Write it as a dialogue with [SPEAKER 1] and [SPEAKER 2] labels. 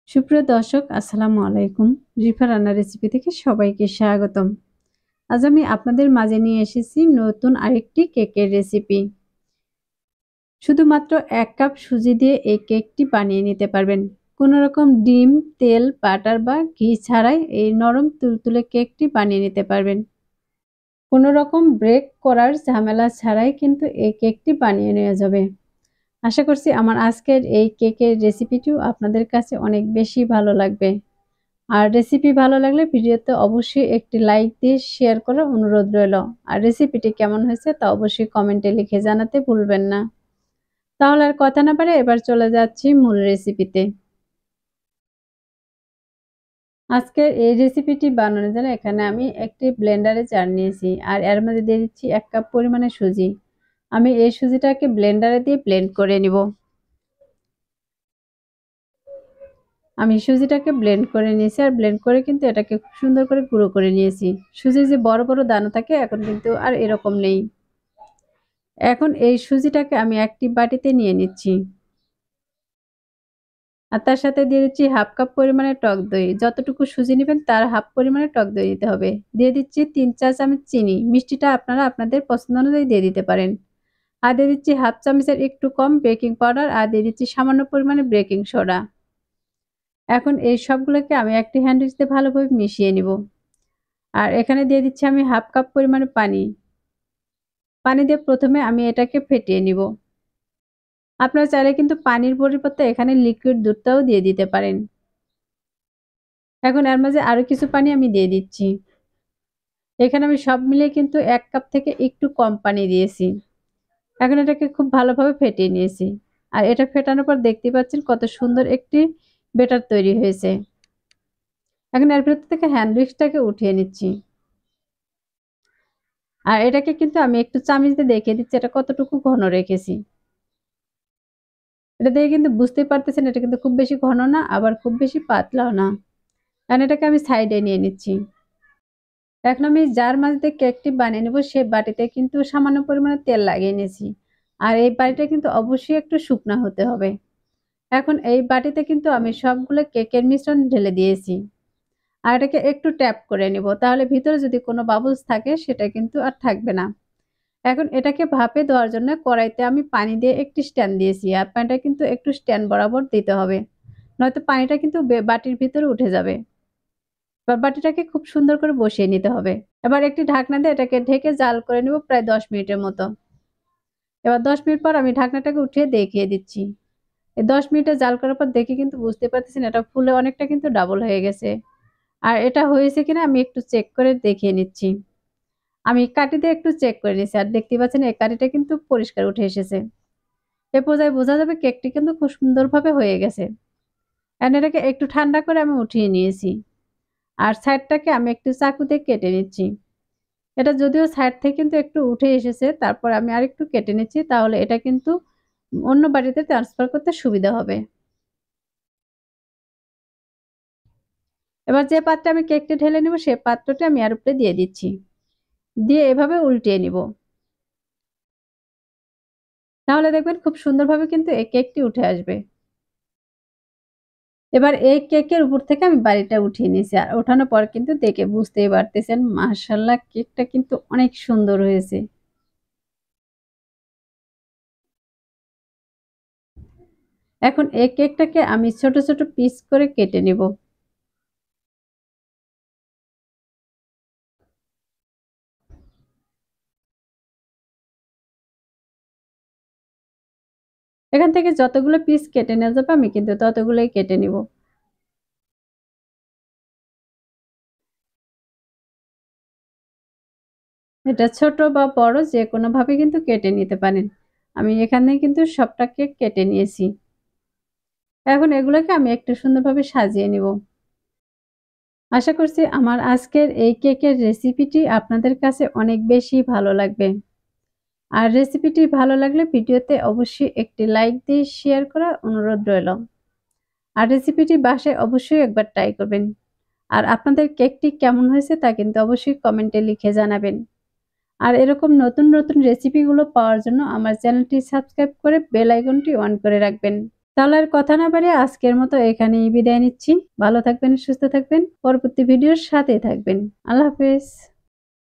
[SPEAKER 1] সুপ্রিয় দর্শক, আসসালামু আলাইকুম। রিফা রান্নার রেসিপি থেকে সবাইকে স্বাগতম। আজ আমি আপনাদের মাঝে নিয়ে এসেছি নতুন আরেকটি কেকের রেসিপি। শুধুমাত্র ১ কাপ সুজি দিয়ে এই কেকটি বানিয়ে নিতে পারবেন। কোনো রকম ডিম, তেল, বাটার বা ঘি ছাড়াই এই নরম তুলতুলে কেকটি বানিয়ে নিতে পারবেন। কোনো রকম ব্রেক করার ঝামেলা ছাড়াই কিন্তু এই কেকটি বানিয়ে নেওয়া যাবে। আশা করছি আমার আজকের এই কেকের রেসিপিটিও আপনাদের কাছে অনেক বেশি ভালো লাগবে। আর রেসিপি ভালো লাগলে ভিডিওতে অবশ্যই একটি লাইক দিয়ে শেয়ার করার অনুরোধ রইল। আর রেসিপিটি কেমন হয়েছে তা অবশ্যই কমেন্টে লিখে জানাতে ভুলবেন না। তাহলে আর কথা না বাড়িয়ে এবার চলে যাচ্ছি মূল রেসিপিতে। আজকের এই রেসিপিটি বানানোর জন্য এখানে আমি একটি ব্লেন্ডারে জার নিয়েছি আর এর মধ্যে দিয়ে দিচ্ছি ১ কাপ পরিমাণে সুজি। আমি এই সুজিটাকে ব্লেন্ডারে দিয়ে ব্লেন্ড করে নিব। আমি সুজিটাকে ব্লেন্ড করে নিয়েছি আর ব্লেন্ড করে কিন্তু এটাকে খুব সুন্দর করে গুঁড়ো করে নিয়েছি। সুজির যে বড় বড় দানা থাকে এখন কিন্তু আর এরকম নেই। এখন এই সুজিটাকে আমি একটি বাটিতে নিয়ে নিচ্ছি আর তার সাথে দিয়ে দিচ্ছি 1/2 কাপ পরিমাণে টক দই। যতটুকু সুজি নেবেন তার হাফ পরিমাণে টক দই দিতে হবে। দিয়ে দিচ্ছি 3 চা চামচ চিনি। মিষ্টিটা আপনারা আপনাদের পছন্দ অনুযায়ী দিয়ে দিতে পারেন। আর দিয়ে দিচ্ছি হাফ চামচের একটু কম বেকিং পাউডার আর দিয়ে দিচ্ছি সামান্য পরিমাণে বেকিং সোডা। এখন এই সবগুলোকে আমি একটি হ্যান্ড উইচ দিয়ে ভালোভাবে মিশিয়ে নিব। আর এখানে দিয়ে দিচ্ছি আমি 1/2 কাপ পরিমাণে পানি। পানি দিয়ে প্রথমে আমি এটাকে ফেটিয়ে নিব। আপনারা চাইলে কিন্তু পানির পরিবর্তে এখানে লিকুইড দুধটাও দিয়ে দিতে পারেন। এখন এর মাঝে আরো কিছু পানি আমি দিয়ে দিচ্ছি। এখানে আমি সব মিলিয়ে কিন্তু ১ কাপ থেকে একটু কম পানি দিয়েছি। এখন এটাকে খুব ভালোভাবে ফেটিয়ে নিয়েছি। আর এটা ফেটানোর পর দেখতেই পাচ্ছেন কত সুন্দর একটি ব্যাটার তৈরি হয়েছে। এখন এর ভেতর থেকে হ্যান্ড উইক্সটাকে উঠিয়ে নিচ্ছি। আর এটাকে কিন্তু আমি একটু চামচ দিয়ে দেখিয়ে দিচ্ছি এটা কতটুকু ঘন রেখেছি। এটা দেখে কিন্তু বুঝতেই পারতেছেন এটা কিন্তু খুব বেশি ঘন না আবার খুব বেশি পাতলাও না। কারণ এটাকে আমি সাইডে নিয়ে নিচ্ছি। এখন আমি যার মাঝে কেকটি বানিয়ে নেব সেই বাটিতে কিন্তু সামান্য পরিমাণে তেল লাগিয়ে নিয়েছি। আর এই বাটিটা কিন্তু অবশ্যই একটু শুকনা হতে হবে। এখন এই বাটিতে কিন্তু আমি সবগুলো কেকের মিশ্রণ ঢেলে দিয়েছি। আর এটাকে একটু ট্যাপ করে নিব তাহলে ভিতরে যদি কোনো বাবলস থাকে সেটা কিন্তু আর থাকবে না। এখন এটাকে ভাপে দেওয়ার জন্য কড়াইতে আমি পানি দিয়ে একটি স্ট্যান্ড দিয়েছি আর পানিটা কিন্তু একটু স্ট্যান্ড বরাবর দিতে হবে, নয়তো পানিটা কিন্তু বাটির ভিতরে উঠে যাবে। এবার বাটিটাকে খুব সুন্দর করে বসিয়ে নিতে হবে। এবার একটি ঢাকনা দিয়ে এটাকে ঢেকে জাল করে নিব প্রায় ১০ মিনিটের মতো। এবার ১০ মিনিট পর আমি ঢাকনাটাকে উঠিয়ে দেখিয়ে দিচ্ছি। এই ১০ মিনিটে জাল করার পর দেখে কিন্তু বুঝতে পারতেছেন এটা ফুলে অনেকটা কিন্তু ডাবল হয়ে গেছে। আর এটা হয়েছে কিনা আমি একটু চেক করে দেখিয়ে নিচ্ছি। আমি কাঠি দিয়ে একটু চেক করে নিয়েছি আর দেখতেই পাচ্ছেন এই কাঠিটা কিন্তু পরিষ্কার উঠে এসেছে। এ পর্যায়ে বোঝা যাবে কেকটি কিন্তু খুব সুন্দরভাবে হয়ে গেছে। এখন এটাকে একটু ঠান্ডা করে আমি উঠিয়ে নিয়েছি। আর সাইডটাকে আমি একটু চাকু দিয়ে কেটে নিচ্ছি। এটা যদিও সাইড থেকে কিন্তু একটু উঠে এসেছে, তারপর আমি আরেকটু কেটে নিচ্ছি তাহলে এটা কিন্তু অন্য বাটিতে ট্রান্সফার করতে সুবিধা হবে। এবার যে পাত্রে আমি কেকটি ঢেলে নিব সেই পাত্রটি আমি এর উপরে দিয়ে দিচ্ছি। দিয়ে এভাবে উল্টিয়ে নিব। তাহলে দেখবেন খুব সুন্দরভাবে কিন্তু এই কেকটি উঠে আসবে। এবার এই কেকের উপর থেকে আমি বাড়িটা উঠিয়ে নিয়েছি। আর ওঠানোর পর কিন্তু দেখে বুঝতেই পারতেছেন মাশাআল্লাহ কেকটা কিন্তু অনেক সুন্দর হয়েছে। এখন এই কেকটাকে আমি ছোট, ছোট পিস করে কেটে নিব। এখান থেকে যতগুলো পিস কেটে নেওয়া যাবে আমি কিন্তু ততগুলোই কেটে নিব। এটা ছোট বা বড় যেকোনোভাবে কিন্তু কেটে নিতে পারেন। আমি এখানে কিন্তু সবটা কেক কেটে নিয়েছি। এখন এগুলোকে আমি একটু সুন্দরভাবে সাজিয়ে নিব। আশা করছি আমার আজকের এই কেকের রেসিপিটি আপনাদের কাছে অনেক বেশি ভালো লাগবে। আর রেসিপিটি ভালো লাগলে ভিডিওতে অবশ্যই একটি লাইক দিয়ে শেয়ার করার অনুরোধ রইল। আর রেসিপিটি বাসায় অবশ্যই একবার ট্রাই করবেন। আর আপনাদের কেকটি কেমন হয়েছে তা কিন্তু অবশ্যই কমেন্টে লিখে জানাবেন। আর এরকম নতুন নতুন রেসিপিগুলো পাওয়ার জন্য আমার চ্যানেলটি সাবস্ক্রাইব করে বেল আইকনটি অন করে রাখবেন। তাহলে আর কথা না বাড়িয়ে আজকের মতো এখানেই বিদায় নিচ্ছি। ভালো থাকবেন, সুস্থ থাকবেন, পরবর্তী ভিডিওর সাথে থাকবেন। আল্লাহ হাফেজ।